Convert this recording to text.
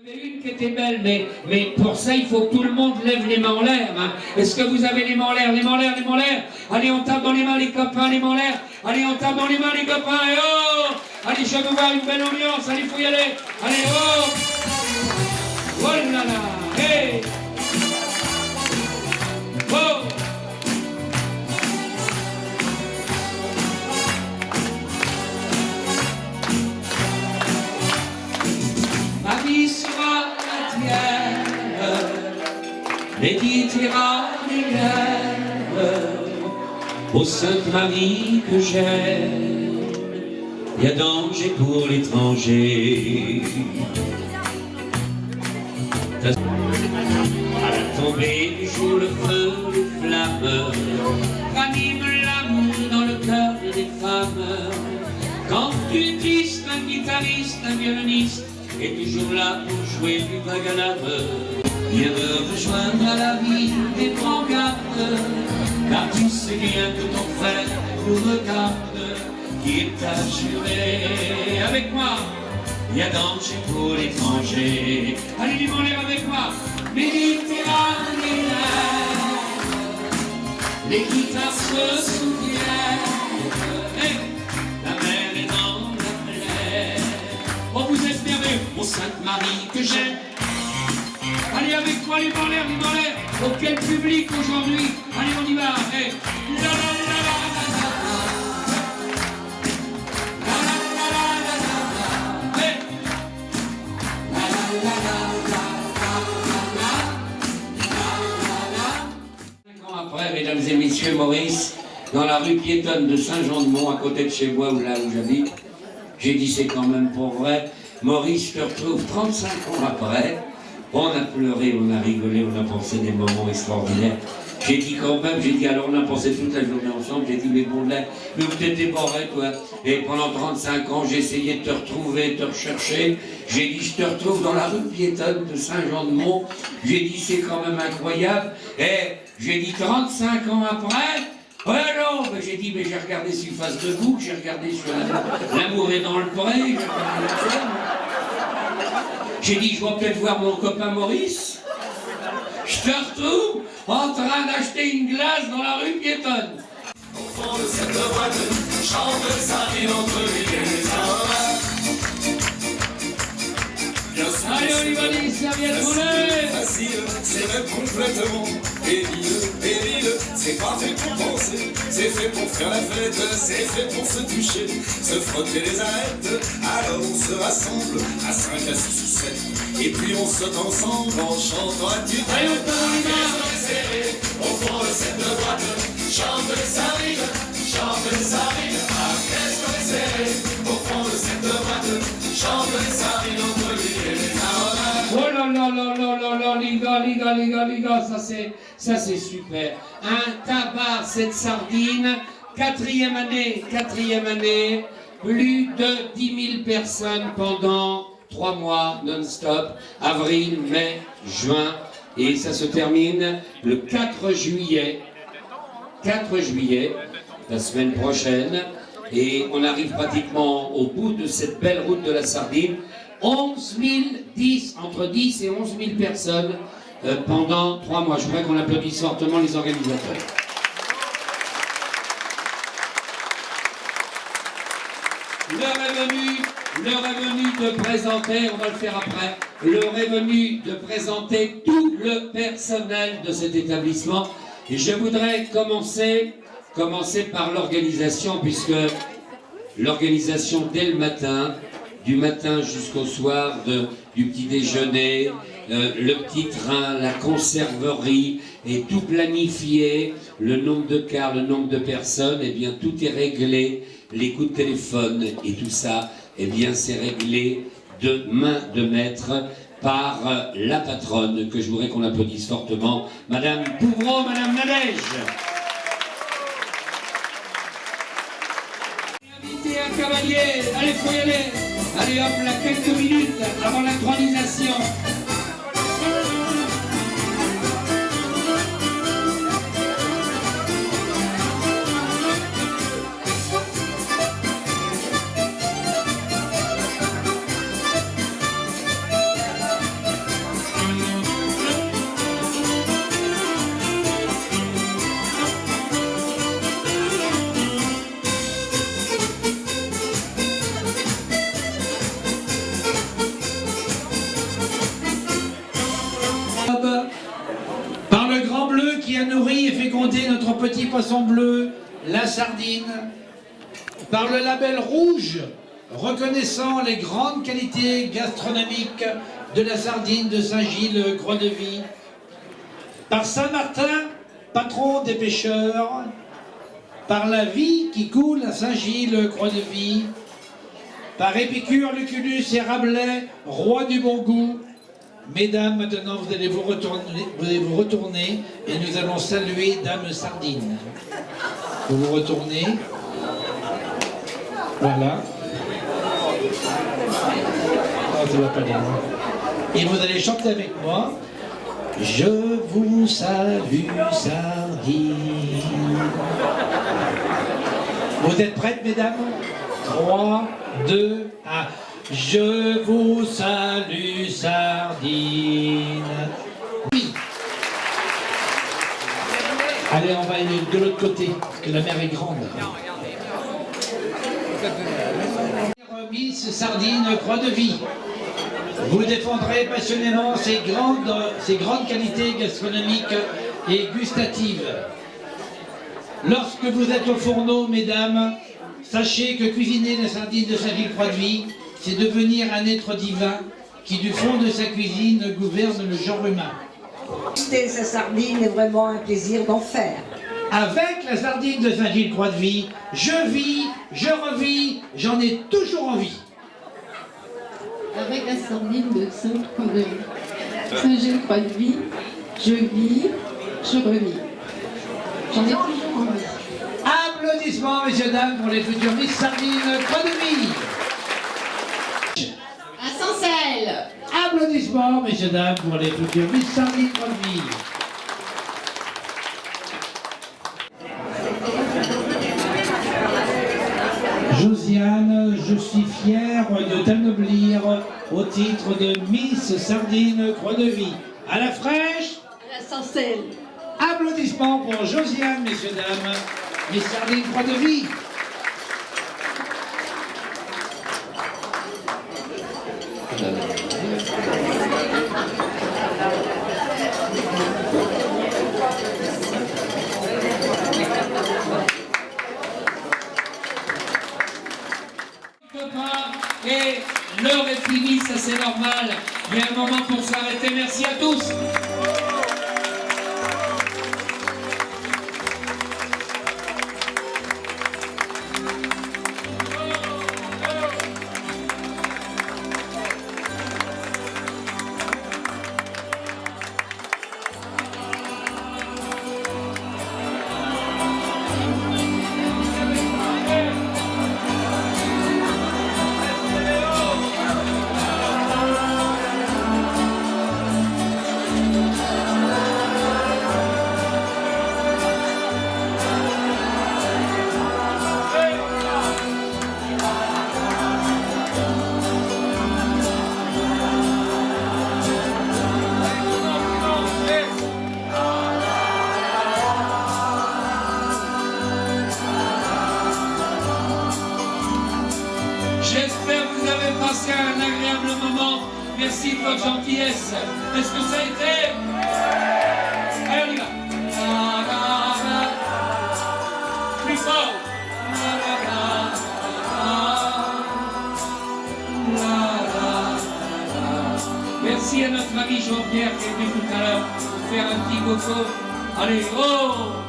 Une qui était belle, mais pour ça, il faut que tout le monde lève les mains en l'air. Hein. Est-ce que vous avez les mains en l'air, les mains en l'air, les mains en l'air? Allez, on tape dans les mains, les copains, les mains en l'air. Allez, on tape dans les mains, les copains, et oh! Allez, je veux voir une belle ambiance, allez, faut y aller. Allez, oh! Oh là là, hey! Oh! Ma vie sera la tienne, méditerranéenne, ô Sainte Marie que j'aime, y a danger pour l'étranger. À la tombée du jour, le feu, les flammes raniment l'amour dans le cœur des femmes. Quand tu es triste, un guitariste, un violoniste est toujours là pour jouer du vague à la viens me rejoindre à la vie et prends garde, car tu sais bien que ton frère nous regarde, qui est assuré. Avec moi, il y a danger pour l'étranger. Allez, dis-moi l'air avec moi. Méditerranée, les guitares se souviennent, hey, la mer est dans la plaine. Oh, vous êtes merveilleux, ô Sainte Marie que j'aime. Allez, avec moi, les mains en l'air, les mains en l'air. Oh, quel public aujourd'hui. Allez, on y va. Hey. La, la, la, la, la, la. La, la, la, la, la, la. Hey. La, la, la, la, la, la, la, la. 5 ans après, mesdames et messieurs, Maurice, dans la rue piétonne de Saint-Jean-de-Mont, à côté de chez moi, ou là où j'habite, j'ai dit c'est quand même pour vrai. Maurice, je te retrouve 35 ans après. On a pleuré, on a rigolé, on a pensé des moments extraordinaires. J'ai dit quand même, alors on a pensé toute la journée ensemble, j'ai dit mais bon là, mais vous t'étais boré toi. Et pendant 35 ans, j'ai essayé de te retrouver, de te rechercher. J'ai dit je te retrouve dans la rue piétonne de Saint-Jean-de-Mont. J'ai dit c'est quand même incroyable. Et j'ai dit 35 ans après, ouais non, ben, j'ai dit mais j'ai regardé sur Face debout, j'ai regardé sur L'amour est dans le pré, j'ai regardé la scène. J'ai dit, je vais peut-être voir mon copain Maurice. Je te retrouve en train d'acheter une glace dans la rue piétonne. Au fond de cette boîte, chante sa vie entre les arbres. Allez, on y va, les serviettes roulées. C'est facile, c'est même complètement débile. C'est pas fait pour penser, c'est fait pour faire la fête, c'est fait pour se toucher, se frotter les arêtes. Alors on se rassemble à 5, à 6 ou 7, et puis on saute ensemble en chantant à tue-tête. Allez, on peut les mains serrées au fond de cette boîte, chante sa rime, chante sa rime. Ah, qu'est-ce qu'on est serré au fond de cette boîte, chante sa rime entre lui et les arômes. Oh là là là là là là, les gars, ça c'est super. Un tabac, cette sardine, quatrième année, plus de 10 000 personnes pendant 3 mois non-stop, avril, mai, juin, et ça se termine le 4 juillet, la semaine prochaine, et on arrive pratiquement au bout de cette belle route de la sardine. 11 000, entre 10 et 11 000 personnes pendant 3 mois. Je voudrais qu'on applaudisse fortement les organisateurs. L'heure est venue de présenter, on va le faire après, l'heure est venue de présenter tout le personnel de cet établissement. Et je voudrais commencer par l'organisation, puisque l'organisation dès le matin, du matin jusqu'au soir, du petit déjeuner, le petit train, la conserverie, et tout planifié, le nombre de cars, le nombre de personnes, eh bien tout est réglé, les coups de téléphone et tout ça, eh bien c'est réglé de main de maître par la patronne, que je voudrais qu'on applaudisse fortement, Madame Pouvreau, Madame Nadège. Invité un cavalier, allez, faut y aller. Allez hop, là, quelques minutes avant l'intronisation. fondé notre petit poisson bleu, la sardine, par le label rouge, reconnaissant les grandes qualités gastronomiques de la sardine de Saint-Gilles, Croix-de-Vie, par Saint-Martin, patron des pêcheurs, par la vie qui coule à Saint-Gilles, Croix-de-Vie, par Épicure, Lucullus et Rabelais, roi du bon goût. Mesdames, maintenant vous allez vous retourner et nous allons saluer Dame Sardine. Vous vous retournez. Voilà. Oh, ça va pas bien. Et vous allez chanter avec moi. Je vous salue, Sardine. Vous êtes prêtes, mesdames? 3, 2, 1. Je vous salue, Sardine. Oui. Allez, on va aller de l'autre côté, parce que la mer est grande. Miss Sardine, Croix-de-Vie. Vous défendrez passionnément ces grandes qualités gastronomiques et gustatives. Lorsque vous êtes au fourneau, mesdames, sachez que cuisiner la sardine de Saint-Gilles-Croix-de-Vie, c'est devenir un être divin qui, du fond de sa cuisine, gouverne le genre humain. Acheter sa sardine est vraiment un plaisir d'en faire. Avec la sardine de Saint-Gilles-Croix-de-Vie, je vis, je revis, j'en ai toujours envie. Avec la sardine de Saint-Gilles-Croix-de-Vie, je vis, je revis. J'en ai toujours envie. Applaudissements, messieurs, dames, pour les futures Miss Sardine Croix-de-Vie. À Saint-Cel. Applaudissements, messieurs, dames, pour les futures Miss Sardine Croix-de-Vie. Josiane, je suis fier de t'anoblir au titre de Miss Sardine Croix-de-Vie. À la fraîche. À Saint-Cel. Applaudissements pour Josiane, messieurs, dames, Miss Sardine Croix-de-Vie. Et l'heure est finie, ça c'est normal. Il y a un moment pour s'arrêter. Merci à tous. J'espère que vous avez passé un agréable moment. Merci de votre gentillesse. Est-ce que ça a été? Allez, on y va. Plus fort. Merci à notre ami Jean-Pierre qui est venu tout à l'heure pour faire un petit coco. Allez, oh!